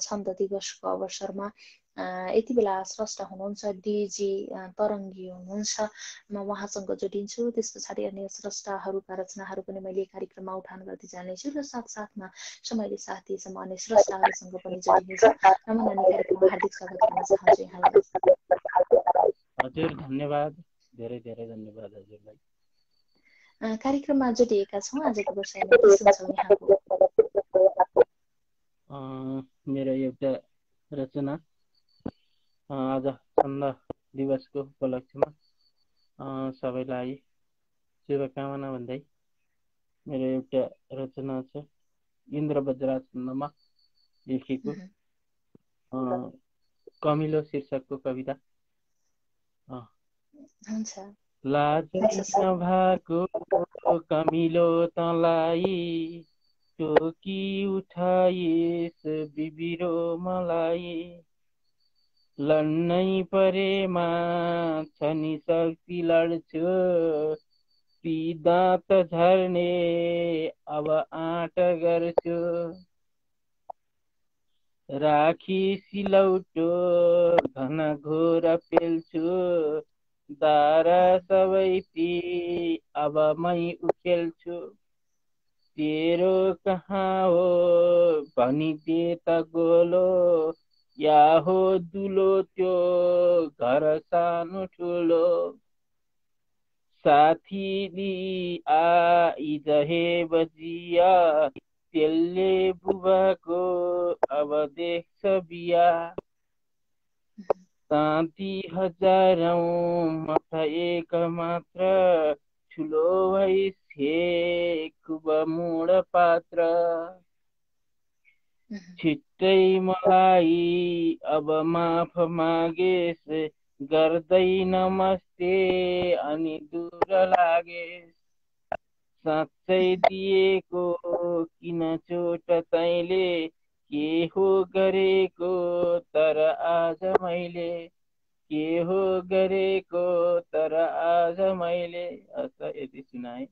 छन्द दिवसको अवसरमा। यति बेला स्रष्टा हुनुहुन्छ डिजी तरङ्गी हुनुहुन्छ। म उहाँसँग जोडिन्छु। त्यस पछाडि अन्य स्रष्टाहरूका रचनाहरू पनि मैले कार्यक्रममा उठान गर्दै जानेछु, र साथसाथमा समयले साथ दिएसम्म अन्य स्रष्टाहरूसँग पनि जोडिनेछु। नमन नानी कार्यक्रममा हार्दिक स्वागत गर्न चाहन्छु यहाँलाई। हजुर, धन्यवाद, धेरै धेरै धन्यवाद हजुरलाई। कार्यक्रममा जोडिएका छौँ। आजको बसाइमा के सुन्छौँ यहाँको? मेरो एउटा रचना आज छन्द दिवसको उपलक्ष्यमा सबैलाई शुभकामना भन्दै मेरो एउटा रचना छ इन्द्र बज्रा छन्दमा लेखेको कमिलो शीर्षकको कविता। लाज नभएको कमिलो तँलाई टोकी उठाइस बिबिरो मलाई लड्नै परेमा छ नि शक्ति लड्छु ती दाँत झर्ने अब आँट गर्छु राखी सिलौटो घन घोर पेल्छु दारा सबैती अब मै उखेल्छु तेरो कहाँ हो भनिदे त गोलो या हो दुलो त्यो घर सानो ठुलो साथी आइज हे बजिया त्यसले बुबाको अब देख्छ बिया शान्ति हजारौं मत एक मात्र ठुलो भइस हे खुब मूढ पात्र छिट्टै मलाई अब माफ मागेस गर्दै नमस्ते अनि दूर लागेस साँच्चै दिएको किन चोट तैँले के हो गरेको तर आज मैले के हो गरेको तर आज मैले यति सुनाए।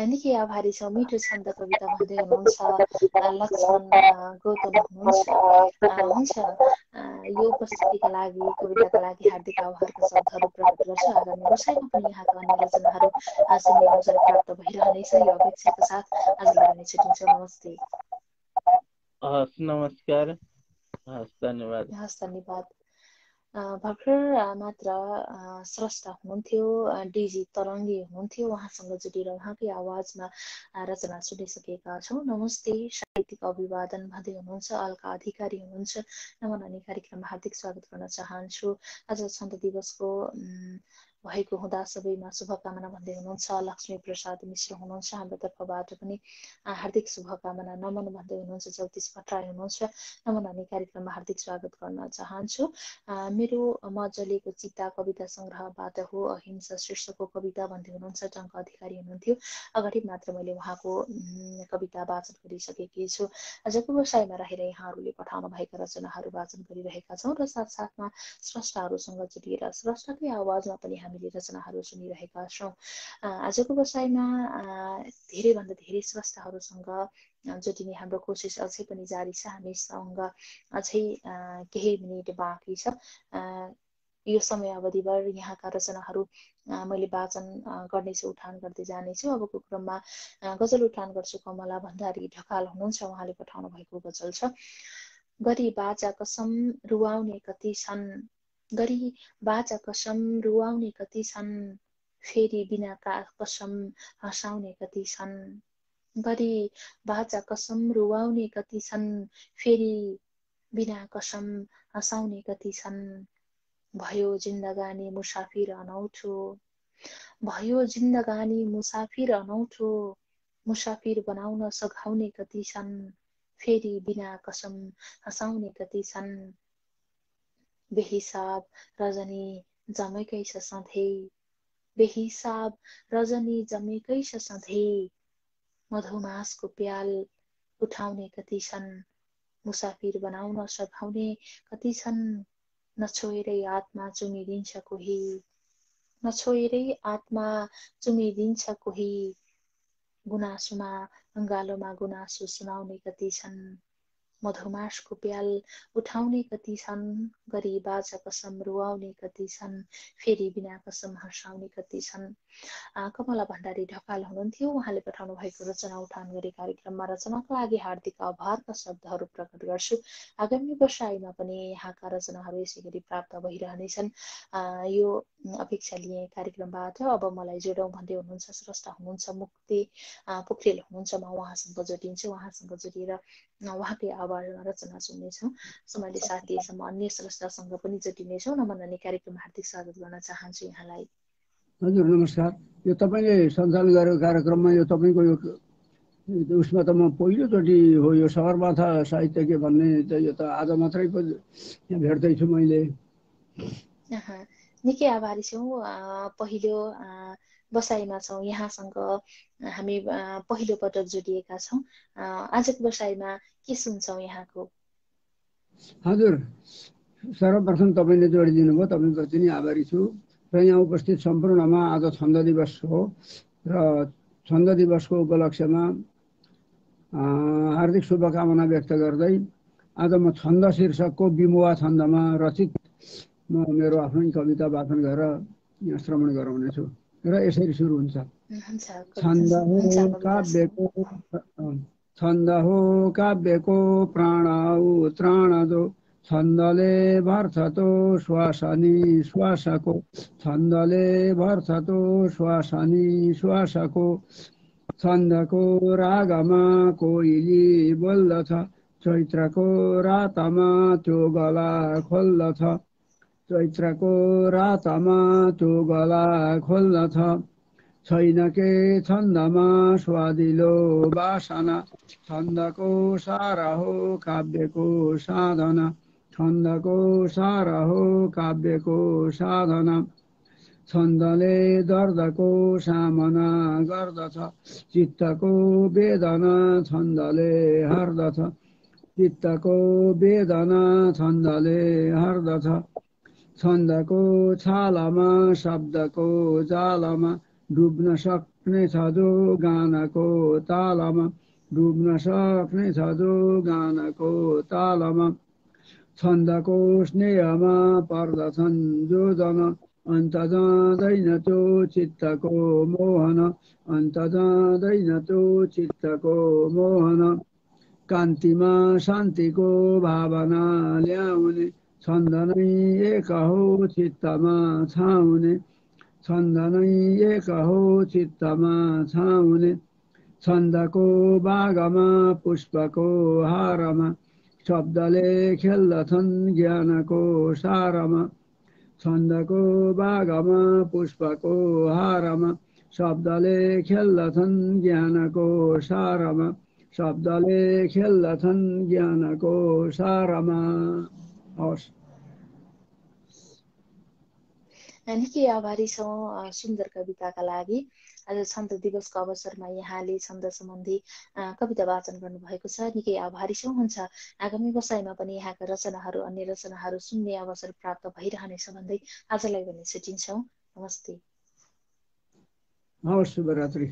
निकै आभारी छौँ। मिठो छन्द कविता भन्दै हुनुहुन्छ लक्ष्मण गौतम हुनुहुन्छ। यो उपस्थितिका लागि कविताका लागि हार्दिक आभारका शब्दहरू प्रकट गर्छु। आगामी वर्षमा पनि यहाँका अन्य रचनाहरू सुन्ने अवसर प्राप्त भइरहनेछ। यो अपेक्षाका साथ आजलाई भने छुट्टिन्छौँ। नमस्ते। हस् नमस्कार। हस् धन्यवाद। हस् धन्यवाद। भर्खर मात्र स्रष्टा हुनुहुन्थ्यो डिजी तरङ्गी हुनुहुन्थ्यो। उहाँसँग जुटेर उहाँकै आवाजमा रचना सुनिसकेका छौँ। नमस्ते साहित्यिक अभिवादन भन्दै हुनुहुन्छ अलका अधिकारी हुनुहुन्छ। नमन अनि कार्यक्रममा हार्दिक स्वागत गर्न चाहन्छु। आज छन्द दिवसको भएको हुँदा सबैमा शुभकामना भन्दै हुनुहुन्छ लक्ष्मी प्रसाद मिश्र हुनुहुन्छ। हाम्रो तर्फबाट पनि हार्दिक शुभकामना नमन भन्दै हुनुहुन्छ। ज्योतिष भट्टराई हुनुहुन्छ। नमन अनि कार्यक्रममा हार्दिक स्वागत गर्न चाहन्छु। मेरो म जलेको चिता कविता सङ्ग्रहबाट हो अहिंसा शीर्षकको कविता भन्दै हुनुहुन्छ टङ्क अधिकारी हुनुहुन्थ्यो। अगाडि मात्र मैले उहाँको कविता वाचन गरिसकेकी छु। आजको व्यवसायमा रहेर यहाँहरूले पठाउनु भएका रचनाहरू वाचन गरिरहेका छौँ र साथसाथमा स्रष्टाहरूसँग जुटिएर स्रष्टाकै आवाजमा पनि हामीले रचनाहरू सुनिरहेका छौँ। आजको व्यवसायमा धेरैभन्दा धेरै स्रष्टाहरूसँग जुटिने हाम्रो कोसिस अझै पनि जारी छ। हामीसँग अझै केही मिनेट बाँकी छ। यो समय अवधिभर यहाँका रचनाहरू मैले वाचन गर्नेछु, उठान गर्दै जानेछु। अबको क्रममा गजल उठान गर्छु। कमला भण्डारी ढकाल हुनुहुन्छ। उहाँले पठाउनु भएको गजल छ। गरी बाजा कसम रुवाउने कति छन्, गरी बाजा कसम रुवाउने कति छन्, फेरि बिना कसम हँसाउने कति छन्, गरी बाजा कसम रुवाउने कति छन्, फेरि बिना कसम हँसाउने कति छन्। भयो जिन्दगानी मुसाफिर अनौठो, भयो जिन्दगानी मुसाफिर अनौठो, मुसाफिर बनाउन सघाउने कति छन्, फेरि बिना कसम हँसाउने कति छन्। बेहिसाब रजनी जमेकै छ सधैँ, बेहिसाब रजनी जमेकै छ सधैँ, मधुमासको प्याल उठाउने कति छन्, मुसाफिर बनाउन सघाउने कति छन्। नछोएरै आत्मा चुमिदिन्छ कोही, नछोएरै आत्मा चुमिदिन्छ कोही, गुनासोमा अङ्गालोमा गुनासो सुनाउने कति छन्, मधुमासको प्याल उठाउने कति छन्। गरी बाजा कसम रुवाउने कति छन्, फेरि बिना कसम हँसाउने कति छन्। कमला भण्डारी ढकाल हुनुहुन्थ्यो। उहाँले पठाउनु भएको रचना उठान गरी कार्यक्रममा रचनाका लागि हार्दिक आभारका शब्दहरू प्रकट गर्छु। आगामी वर्षाइमा पनि यहाँका रचनाहरू यसै गरी प्राप्त भइरहनेछन् यो अपेक्षा लिए कार्यक्रमबाट। अब मलाई जोडौँ भन्दै हुनुहुन्छ स्रष्टा हुनुहुन्छ मुक्ति पोखरेल हुनुहुन्छ। म उहाँसँग जोडिन्छु। उहाँसँग जोडिएर उहाँकै आवाजमा रचना सुन्नेछौँ। समयले साथ दिएसम्म अन्य स्रष्टासँग पनि जोडिनेछौँ। नमन अनि कार्यक्रममा हार्दिक स्वागत गर्न चाहन्छु यहाँलाई। हजुर नमस्कार। यो तपाईँले सञ्चालन गरेको कार्यक्रममा यो तपाईँको यो उसमा त म पहिलोचोटि हो यो सगरमाथा साहित्यज्ञ भन्ने त यो त आज मात्रै भेट्दैछु मैले। निकै आभारी छौँ। पहिलो बसाइमा छौँ यहाँसँग हामी पहिलो पटक जोडिएका छौँ। आजको बसाइमा के सुन्छौँ यहाँको? हजुर सर्वप्रथम तपाईँले जोडिदिनु भयो, तपाईँप्रति नै आभारी छु र यहाँ उपस्थित सम्पूर्णमा आज छन्द दिवस हो र छन्द दिवसको उपलक्ष्यमा हार्दिक शुभकामना व्यक्त गर्दै आज म छन्द शीर्षकको विमुवा छन्दमा रचित म मेरो आफ्नै कविता वाचन गरेर यहाँ श्रवण गराउनेछु र यसरी सुरु हुन्छ। छन्द हो काव्यको प्राण त्राणदो, छन्दले भर्छ तो श्वासनी श्वासको, छन्दले भर्छ तो श्वासनी श्वासको, छन्दको रागमा कोइली बोल्दछ, चैत्रको रातमा त्यो गला खोल्दछ, चैत्रको रातमा त्यो गला खोल्दछ, छैन के छन्दमा स्वादिलो बासना, छन्दको सारा हो काव्यको साधना, छन्दको सारा हो काव्यको साधना, छन्दले दर्दको सामना गर्दछ, चित्तको वेदना छन्दले हर्दछ, चित्तको वेदना छन्दले हर्दछ, छन्दको छालामा शब्दको जालमा डुब्न सक्ने छ जो गानको तालमा, डुब्न सक्ने छ जो गानको तालमा, छन्दको स्नेहमा पर्दछन् जो जन, अन्त जाँदैन त्यो चित्तको मोहन, अन्त जाँदैन त्यो चित्तको मोहन, कान्तिमा शान्तिको भावना ल्याउने, छन्द नै एक हो चित्तमा छाउने, छन्द नै एक हो चित्तमा छाउने, छन्दको बागमा पुष्पको हारमा, शब्दले खेल्दछन् ज्ञानको सारमा, छन्दको बागमा पुष्पको हारमा, शब्दले खेल्दछन् ज्ञानको सारमा, शब्दले खेल्दछन् ज्ञानको सारमा। हवस्। निकै आभारी छौँ सुन्दर कविताका लागि। आज छन्द दिवसको अवसरमा यहाँले छन्द सम्बन्धी कविता वाचन गर्नुभएको छ, निकै आभारी छौँ। हुन्छ आगामी बसाइमा पनि यहाँका रचनाहरू अन्य रचनाहरू सुन्ने अवसर प्राप्त भइरहनेछ भन्दै आजलाई भने छुट्टिन्छौँ। नमस्ते। हवस्, शुभरात्रि।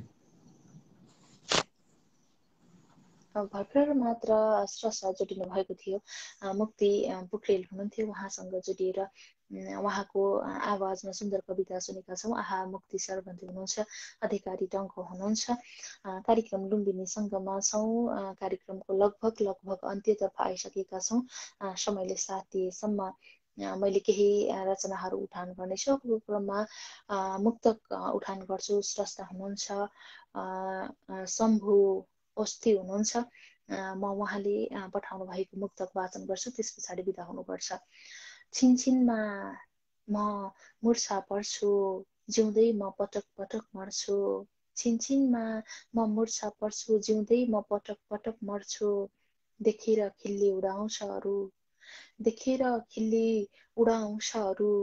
भर्खर मात्र स्रष्टा जोडिनु भएको थियो, मुक्ति पोखरेल हुनुहुन्थ्यो। उहाँसँग जोडिएर उहाँको आवाजमा सुन्दर कविता सुनेका छौँ। आहा मुक्ति सर भन्दै हुनुहुन्छ, अधिकारी टङ्क हुनुहुन्छ। कार्यक्रम लुम्बिनी सङ्घमा छौँ। कार्यक्रमको लगभग अन्त्यतर्फ आइसकेका छौँ। समयले साथ दिएसम्म मैले केही रचनाहरू उठान गर्नेछु। अब क्रममा मुक्तक उठान गर्छु। स्रष्टा हुनुहुन्छ शम्भु अस्ति हुनुहुन्छ। म उहाँले पठाउनु भएको मुक्तक वाचन गर्छु, त्यस पछाडि बिदा हुनुपर्छ। छिनछिनमा म मुर्छा पर्छु, जिउँदै म पटक पटक मर्छु, छिनछिनमा म मुर्छा पर्छु, जिउँदै म पटक पटक मर्छु, देखेर खिल्ली उडाउँछ अरू, देखेर खिल्ली उडाउँछ अरू,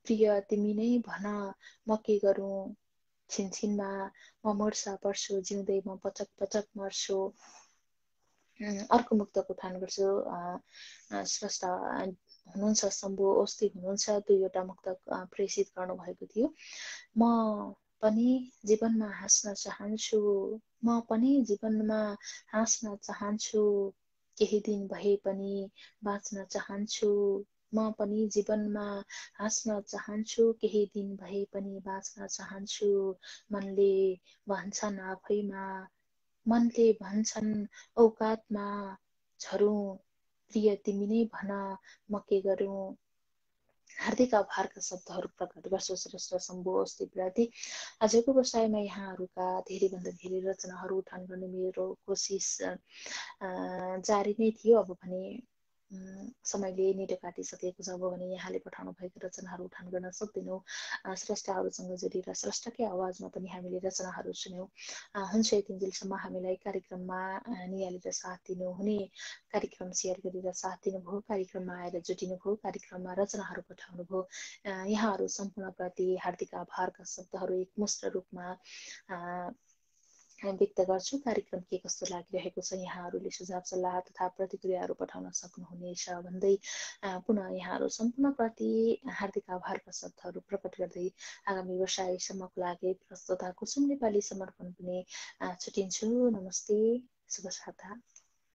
प्रिय तिमी नै भन म के गरौँ, छिनछिनमा म मुर्छा पर्छु, जिउँदै म पटक पटक मर्छु। अर्को मुक्तक उठान गर्छु। स्रष्टा हुनुहुन्छ शम्भु अस्ति हुनुहुन्छ। दुईवटा मुक्तक प्रेषित गर्नुभएको थियो। म पनि जीवनमा हाँस्न चाहन्छु, म पनि जीवनमा हाँस्न चाहन्छु, केही दिन भए पनि बाँच्न चाहन्छु, म पनि जीवनमा हाँस्न चाहन्छु, केही दिन भए पनि बाँच्न चाहन्छु, मनले भन्छन् आफैमा, मनले भन्छन् औकातमा झरौँ, प्रिय तिमी नै भन म के गरौँ। हार्दिक आभारका शब्दहरू प्रकट गर्छु श्रेष्ठ शम्भु अस्तिप्रति। आजको बसाइमा यहाँहरूका धेरैभन्दा धेरै रचनाहरू उठान गर्ने मेरो कोसिस जारी नै थियो। अब भने समयले निटो काटिसकेको छ भने यहाँले पठाउनु भएको रचनाहरू उठान गर्न सक्दैनौँ। स्रष्टाहरूसँग जोडिएर स्रष्टाकै आवाजमा पनि हामीले रचनाहरू सुन्यौँ। हुन्छ यतिन्जेलसम्म हामीलाई कार्यक्रममा निहालेर साथ दिनुहुने, कार्यक्रम सेयर गरेर साथ दिनुभयो, कार्यक्रममा आएर जुटिनुभयो, कार्यक्रममा रचनाहरू पठाउनुभयो, यहाँहरू सम्पूर्णप्रति हार्दिक आभारका शब्दहरू एकमुष्ट रूपमा व्यक्त गर्छु। कार्यक्रम के कस्तो लागिरहेको छ यहाँहरूले सुझाव सल्लाह तथा प्रतिक्रियाहरू पठाउन सक्नुहुनेछ भन्दै पुनः यहाँहरू सम्पूर्णप्रति हार्दिक आभारका शब्दहरू प्रकट गर्दै आगामी वर्षाइसम्मको लागि प्रस्तुता कुसुम नेपाली समर्पण पनि छुटिन्छु। नमस्ते, शुभ साता।